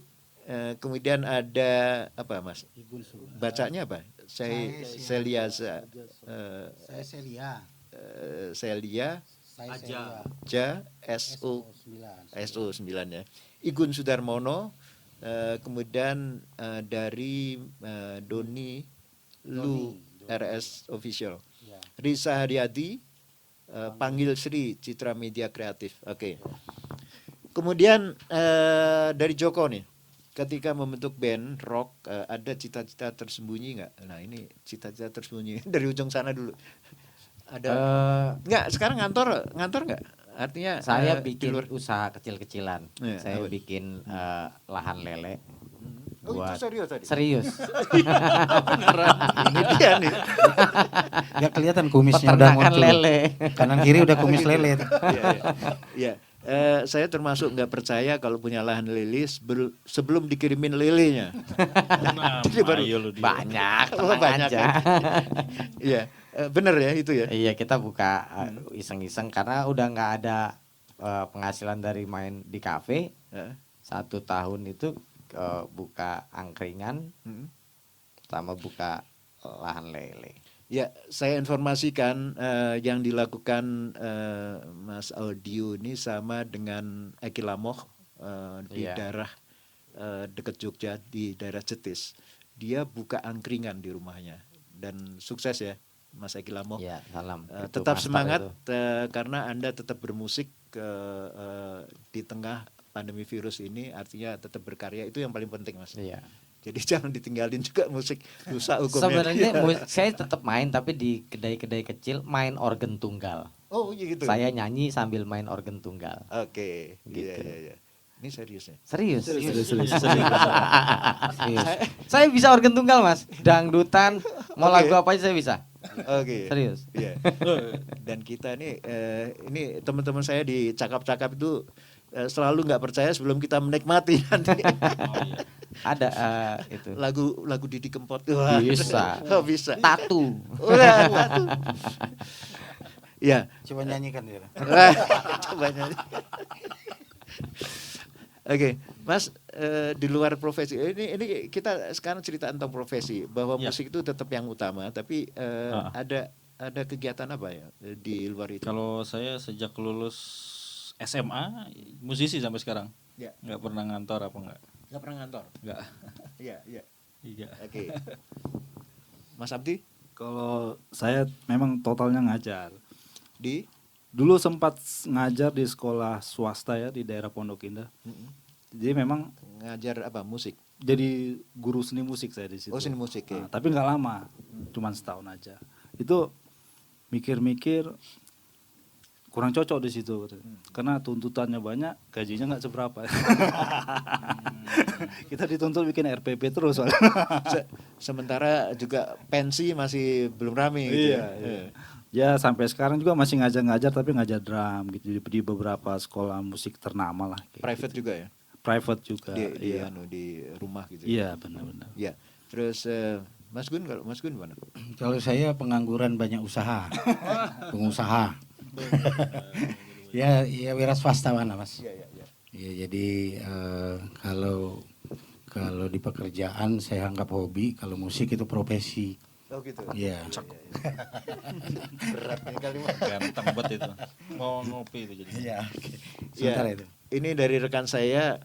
kemudian ada apa Mas? Bacanya apa? Seliaza. Saya Celia. Celia Saya Ja SO 9 ya. Igun Sudarmono, kemudian dari Doni Lu RS Official. Risa Haryadi, Panggil Sri Citra Media Kreatif. Oke. Kemudian dari Joko nih, ketika membentuk band rock ada cita-cita tersembunyi nggak? Nah ini cita-cita tersembunyi dari ujung sana dulu. Ada Eh, nggak sekarang ngantor nggak? Artinya saya di bikin luar. usaha kecil-kecilan. Iya, Saya apa? bikin lahan lele. Oh, itu buat- serius tadi? Serius. Ini dia nih. Nggak kelihatan kumisnya udah Peternakan muncul. lele. Kanan kiri udah kumis lele. Iya, iya. Iya. Saya termasuk nggak percaya kalau punya lahan lele sebelum dikirimin lelenya. Nah, Jadi baru- ayo lu dia. Banyak, Oh, tenang banyak aja. Iya, bener ya itu ya. Iya, kita buka iseng-iseng karena udah nggak ada penghasilan dari main di kafe. Heeh. 1 tahun itu buka angkringan Hmm. sama buka lahan lele. Ya, saya informasikan yang dilakukan Mas Audio ini sama dengan Eki Lamoh di Iya. daerah dekat Jogja di daerah Cetis. Dia buka angkringan di rumahnya dan sukses ya, Mas Eki Lamoh. Iya, salam. Itu Tetap master semangat itu. karena Anda tetap bermusik di tengah pandemi virus ini, artinya tetap berkarya itu yang paling penting, Mas. Iya. Jadi jangan ditinggalin juga musik, rusak hukumnya. Sebenarnya saya tetap main tapi di kedai-kedai kecil main organ tunggal. Oh iya gitu. Saya nyanyi sambil main organ tunggal. Oke, Gitu. iya iya iya. Ini serius ya. Serius. Serius. Saya bisa organ tunggal, Mas. Dangdutan, mau Oke. lagu apa aja saya bisa. Oke. Serius. Iya. Dan kita nih, ini teman-teman saya di cakap-cakap itu selalu nggak percaya sebelum kita menikmati nanti Ada itu. lagu Didi Kempot. Wah, Bisa. Oh, bisa. Tatu. Udah, satu. Iya. Coba nyanyikan dia. Wah, coba nyanyi. Oke, Mas, di luar profesi ini kita sekarang cerita tentang profesi bahwa Ya. musik itu tetap yang utama, tapi ada kegiatan apa ya di luar itu? Kalau saya sejak lulus SMA musisi sampai sekarang. Ya. Nggak pernah ngantor apa enggak? Nggak pernah ngantor. Nggak. Iya, iya. Iya. Oke. Mas Abdi Kalau saya memang totalnya ngajar. di Dulu sempat ngajar di sekolah swasta ya di daerah Pondok Indah. Jadi memang ngajar apa? Musik. jadi guru seni musik saya di situ. Oh, seni musik ya. Nah, tapi nggak lama, cuman setahun aja. Itu mikir-mikir kurang cocok di situ, karena tuntutannya banyak, gajinya nggak seberapa. Kita dituntut bikin RPP terus soalnya. Sementara juga pensi masih belum rame gitu Iya, iya. Ya sampai sekarang juga masih ngajar-ngajar tapi ngajar drum gitu di beberapa sekolah musik ternama lah. kayak Private gitu. juga ya. Private juga. Di iya. di rumah gitu. Iya benar-benar. Ya. Terus Mas Gun kalau Mas Gun mana? Kalau saya pengangguran banyak usaha, pengusaha. Ya wira swasta mana Mas? Iya, iya, iya. Ya jadi kalau di pekerjaan saya anggap hobi, kalau musik itu profesi. Oh gitu. Iya. Berat nih kalimat. Ganteng banget itu. Mau ngopi itu jadi. Iya. Ya, Sementara itu. ini dari rekan saya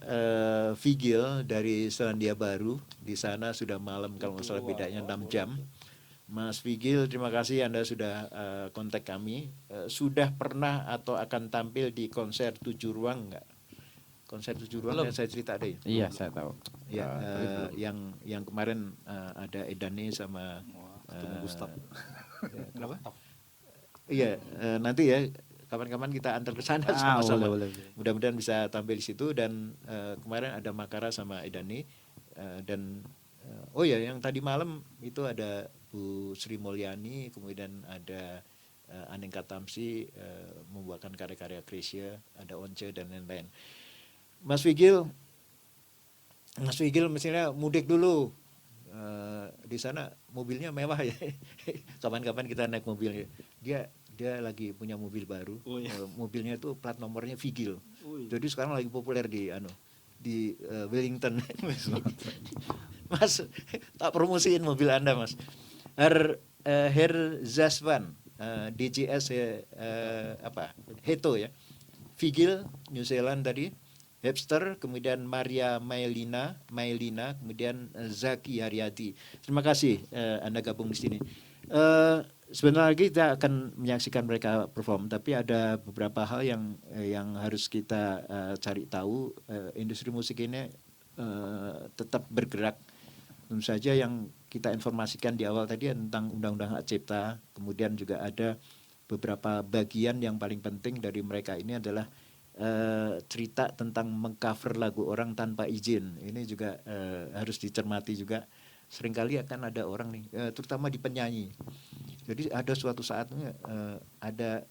Vigil dari Selandia Baru. Di sana sudah malam kalau nggak salah bedanya 6 jam. Mas Vigil, terima kasih Anda sudah kontak kami. Sudah pernah atau akan tampil di konser 7 ruang nggak? Konser 7 ruang yang saya cerita ada ya? Iya, saya tahu. Ya, yang kemarin ada Edane sama Gustaf. Kenapa? Iya, nanti ya kapan-kapan kita antar ke sana sama-sama. boleh. Mudah-mudahan bisa tampil di situ dan kemarin ada Makara sama Edani dan oh ya yang tadi malam itu ada Bu Sri Mulyani, kemudian ada Anengka Tamsi membawakan karya-karya Krisya, ada Once dan lain-lain. Mas Vigil mestinya mudik dulu. Di sana mobilnya mewah ya. Kapan-kapan kita naik mobilnya. Dia lagi punya mobil baru. Oh, iya. Mobilnya itu plat nomornya Vigil. Jadi sekarang lagi populer di Wellington. Mas, tak promosiin mobil Anda, Mas. Her Zaswan, DJS Heto ya. Vigil New Zealand tadi. Hipster, kemudian Maria Mailina, kemudian Zaki Haryati. Terima kasih Anda gabung di sini. Sebentar lagi kita akan menyaksikan mereka perform, tapi ada beberapa hal yang harus kita cari tahu. Industri musik ini tetap bergerak. Tentu saja yang kita informasikan di awal tadi tentang Undang-Undang Hak Cipta, kemudian juga ada beberapa bagian yang paling penting dari mereka ini adalah cerita tentang mengcover lagu orang tanpa izin. Ini juga harus dicermati juga. Seringkali akan ada orang nih, terutama di penyanyi. Jadi ada suatu saatnya ada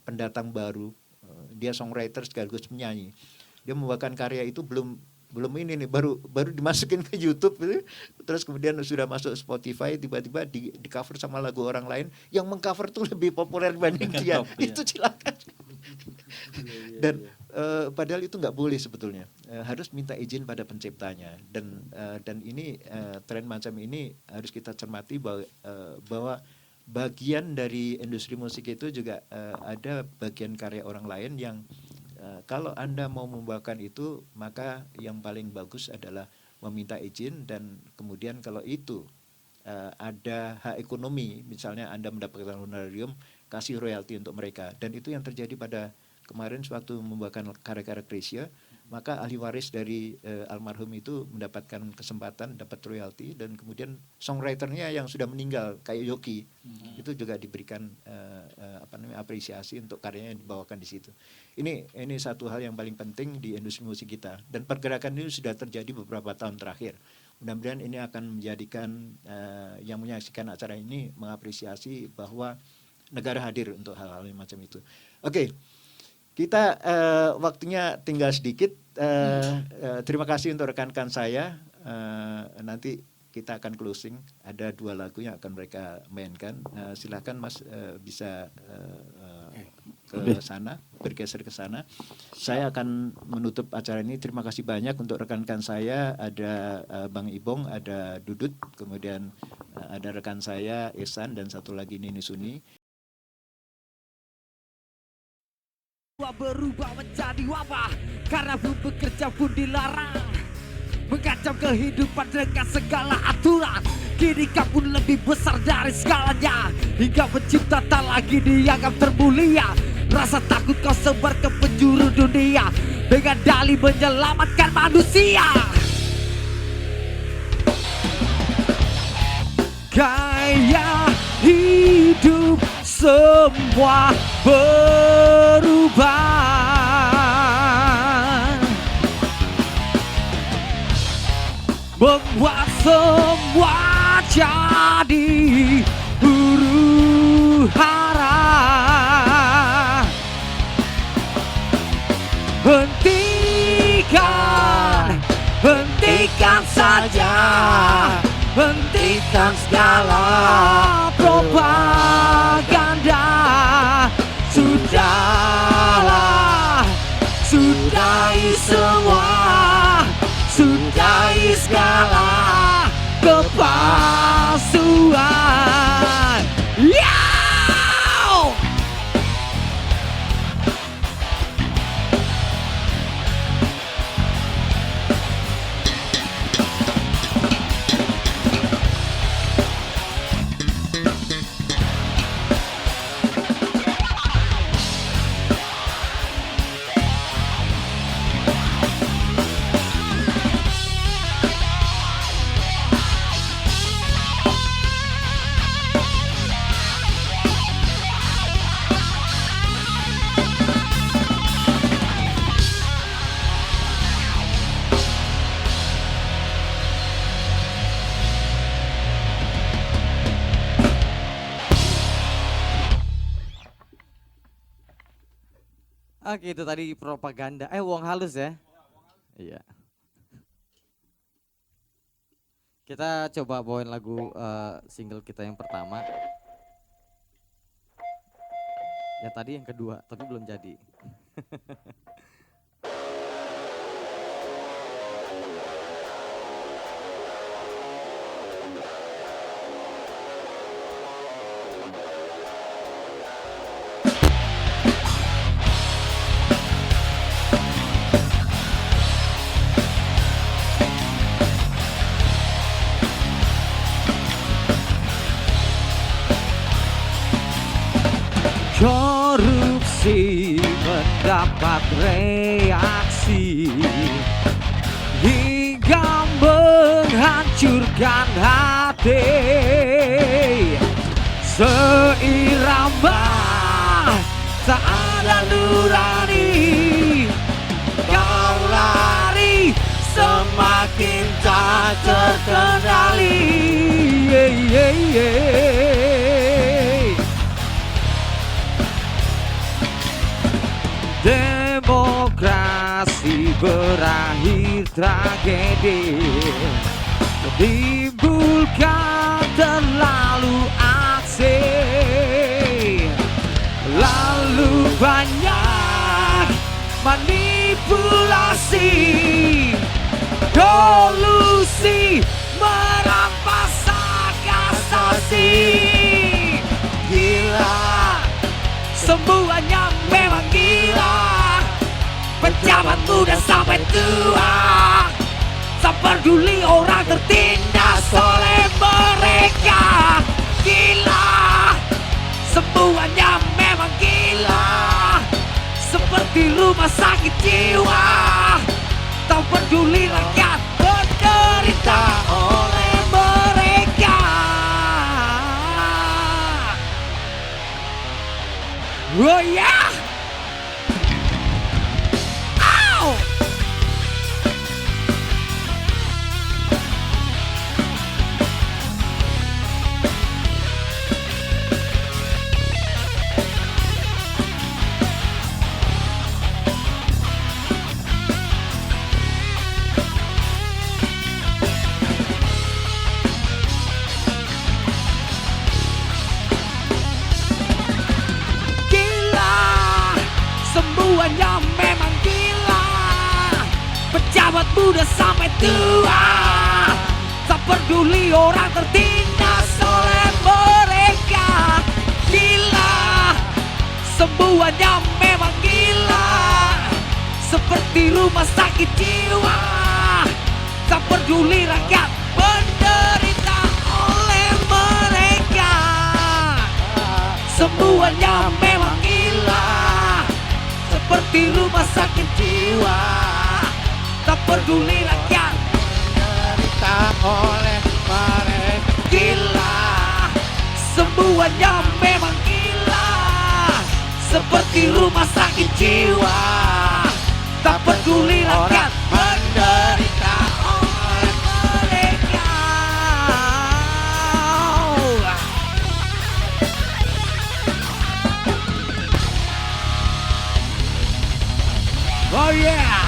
pendatang baru, dia songwriter sekaligus penyanyi. Dia membawakan karya itu belum ini nih, baru dimasukin ke YouTube gitu. Terus kemudian sudah masuk Spotify, tiba-tiba di cover sama lagu orang lain yang mengcover tuh lebih populer dibanding dia. Itu silakan. Dan padahal itu nggak boleh sebetulnya, harus minta izin pada penciptanya. Dan ini tren macam ini harus kita cermati bahwa bagian dari industri musik itu juga ada bagian karya orang lain yang kalau Anda mau membawakan itu, maka yang paling bagus adalah meminta izin. Dan kemudian kalau itu ada hak ekonomi, misalnya Anda mendapatkan honorarium, kasih royalti untuk mereka. Dan itu yang terjadi pada kemarin sewaktu membawakan karya-karya Chrisye, maka ahli waris dari almarhum itu mendapatkan kesempatan dapat royalti, dan kemudian songwriternya yang sudah meninggal kayak Yoki itu juga diberikan apresiasi untuk karyanya yang dibawakan di situ. Ini satu hal yang paling penting di industri musik kita, dan pergerakan ini sudah terjadi beberapa tahun terakhir. Mudah-mudahan ini akan menjadikan yang menyaksikan acara ini mengapresiasi bahwa negara hadir untuk hal-hal macam itu. Oke. Kita waktunya tinggal sedikit. Terima kasih untuk rekan-rekan saya. Nanti kita akan closing. Ada 2 lagu yang akan mereka mainkan. Silakan Mas bisa ke sana, bergeser ke sana. Saya akan menutup acara ini. Terima kasih banyak untuk rekan-rekan saya. Ada Bang Ibong, ada Dudut, kemudian ada rekan saya Ihsan, dan satu lagi Nini Suni. Berubah menjadi wabah karena belum bekerja pun dilarang, mengancam kehidupan dengan segala aturan. Kini kamu lebih besar dari segalanya, hingga pencipta tak lagi dianggap termulia. Rasa takut kau sebar ke penjuru dunia dengan dalih menyelamatkan manusia. Gaya hidup semua berubah, membuat semua jadi huru hara. Hentikan saja, hentikan segala propaganda. Sudahlah, sudahi semua, sudahi segala kepalsuan. Yow! Oke, itu tadi propaganda. Uang halus ya? Iya. Kita coba bawain lagu single kita yang pertama. Ya tadi yang kedua, tapi belum jadi. Korupsi mendapat reaksi hingga menghancurkan hati. tak ada nurani. Kau lari semakin tak terkendali. Demokrasi berakhir tragedi, menimbulkan terlalu aksi, lalu banyak manipulasi, kolusi merampas hak asasi. Gila, semuanya memang gila. Pejabat muda sampai tua, tak peduli orang tertindas oleh mereka. Gila, semuanya memang gila. Seperti rumah sakit jiwa, tak peduli rakyat menderita oleh mereka. Oh yeah. Ow! Semuanya memang gila. Pejabat muda sampai tua, tak peduli orang tertindas oleh mereka. Gila, semuanya memang gila. Seperti rumah sakit jiwa, tak peduli rakyat menderita oleh mereka. Semuanya memang gila. Seperti rumah sakit jiwa, tak peduli rakyat menderita oleh mereka. Gila, semuanya memang gila. Seperti rumah sakit jiwa, tak peduli rakyat menderita oleh mereka. Oh yeah.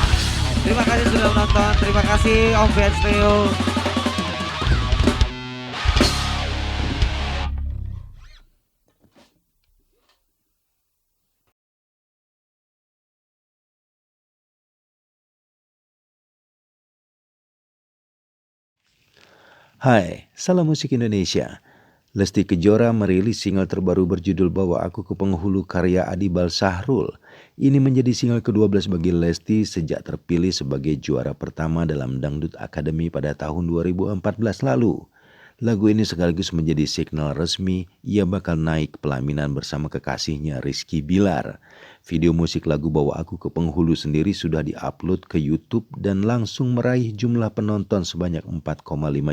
Terima kasih sudah menonton. Terima kasih Om Benz Rio. Hai, salam musik Indonesia. Lesti Kejora merilis single terbaru berjudul Bawa Aku ke Penghulu karya Adibal Sahrul. Ini menjadi single ke-12 bagi Lesti sejak terpilih sebagai juara pertama dalam Dangdut Academy pada tahun 2014 lalu. Lagu ini sekaligus menjadi signal resmi ia bakal naik pelaminan bersama kekasihnya Rizky Bilar. Video musik lagu Bawa Aku ke Penghulu sendiri sudah diupload ke YouTube dan langsung meraih jumlah penonton sebanyak 4,5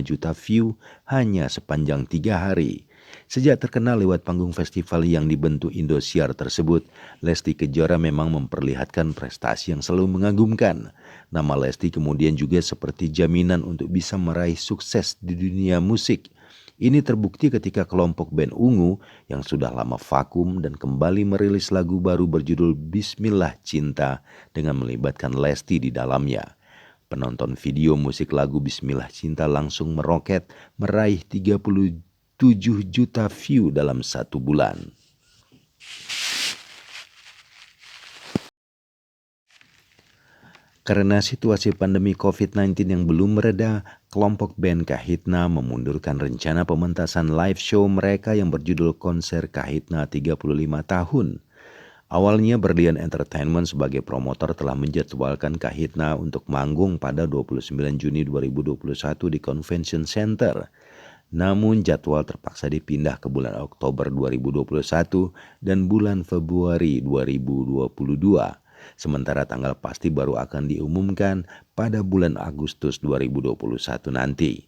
juta view hanya sepanjang 3 hari. Sejak terkenal lewat panggung festival yang dibentuk Indosiar tersebut, Lesti Kejora memang memperlihatkan prestasi yang selalu mengagumkan. Nama Lesti kemudian juga seperti jaminan untuk bisa meraih sukses di dunia musik. Ini terbukti ketika kelompok band Ungu yang sudah lama vakum dan kembali merilis lagu baru berjudul Bismillah Cinta dengan melibatkan Lesti di dalamnya. Penonton video musik lagu Bismillah Cinta langsung meroket meraih 37 juta view dalam 1 bulan. Karena situasi pandemi COVID-19 yang belum mereda, kelompok band Kahitna memundurkan rencana pementasan live show mereka yang berjudul Konser Kahitna 35 tahun. Awalnya Berlian Entertainment sebagai promotor telah menjadwalkan Kahitna untuk manggung pada 29 Juni 2021 di Convention Center. Namun jadwal terpaksa dipindah ke bulan Oktober 2021 dan bulan Februari 2022. Sementara tanggal pasti baru akan diumumkan pada bulan Agustus 2021 nanti.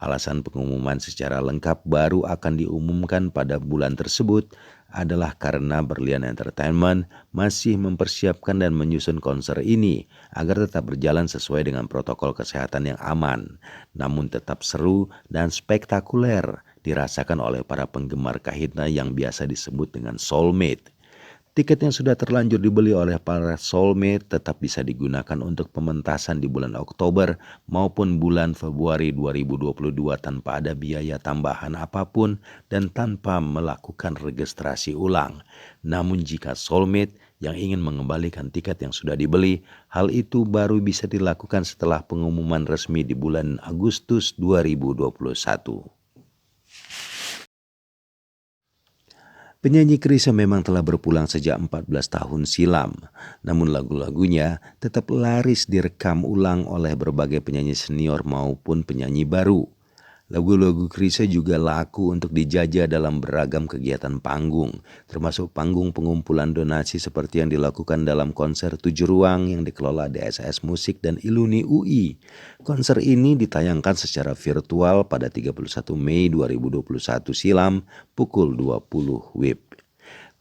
Alasan pengumuman secara lengkap baru akan diumumkan pada bulan tersebut adalah karena Berlian Entertainment masih mempersiapkan dan menyusun konser ini agar tetap berjalan sesuai dengan protokol kesehatan yang aman, namun tetap seru dan spektakuler dirasakan oleh para penggemar Kahitna yang biasa disebut dengan soulmate. Tiket yang sudah terlanjur dibeli oleh para soulmate tetap bisa digunakan untuk pementasan di bulan Oktober maupun bulan Februari 2022 tanpa ada biaya tambahan apapun dan tanpa melakukan registrasi ulang. Namun jika soulmate yang ingin mengembalikan tiket yang sudah dibeli, hal itu baru bisa dilakukan setelah pengumuman resmi di bulan Agustus 2021. Penyanyi Chrisye memang telah berpulang sejak 14 tahun silam, namun lagu-lagunya tetap laris direkam ulang oleh berbagai penyanyi senior maupun penyanyi baru. Lagu-lagu Chrisye juga laku untuk dijajah dalam beragam kegiatan panggung, termasuk panggung pengumpulan donasi seperti yang dilakukan dalam konser 7 ruang yang dikelola DSS Musik dan Iluni UI. Konser ini ditayangkan secara virtual pada 31 Mei 2021 silam pukul 20 WIB.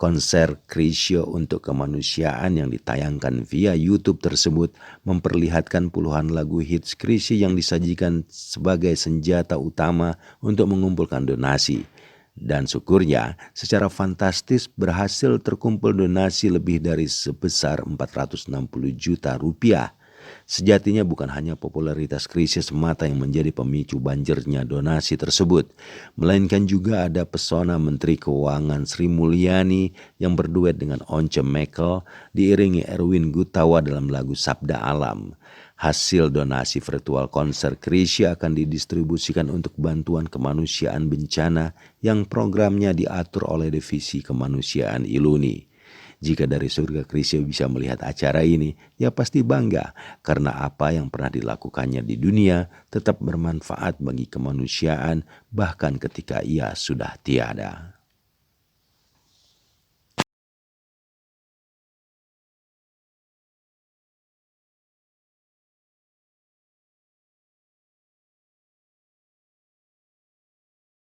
Konser Chrisye untuk kemanusiaan yang ditayangkan via YouTube tersebut memperlihatkan puluhan lagu hits Chrisye yang disajikan sebagai senjata utama untuk mengumpulkan donasi. Dan syukurnya secara fantastis berhasil terkumpul donasi lebih dari sebesar 460 juta rupiah. Sejatinya bukan hanya popularitas Chrisye semata yang menjadi pemicu banjirnya donasi tersebut, melainkan juga ada pesona Menteri Keuangan Sri Mulyani yang berduet dengan Once Mekel diiringi Erwin Gutawa dalam lagu Sabda Alam. Hasil donasi virtual konser Chrisye akan didistribusikan untuk bantuan kemanusiaan bencana yang programnya diatur oleh Divisi Kemanusiaan Iluni. Jika dari surga Chrisye bisa melihat acara ini, ya pasti bangga karena apa yang pernah dilakukannya di dunia tetap bermanfaat bagi kemanusiaan bahkan ketika ia sudah tiada.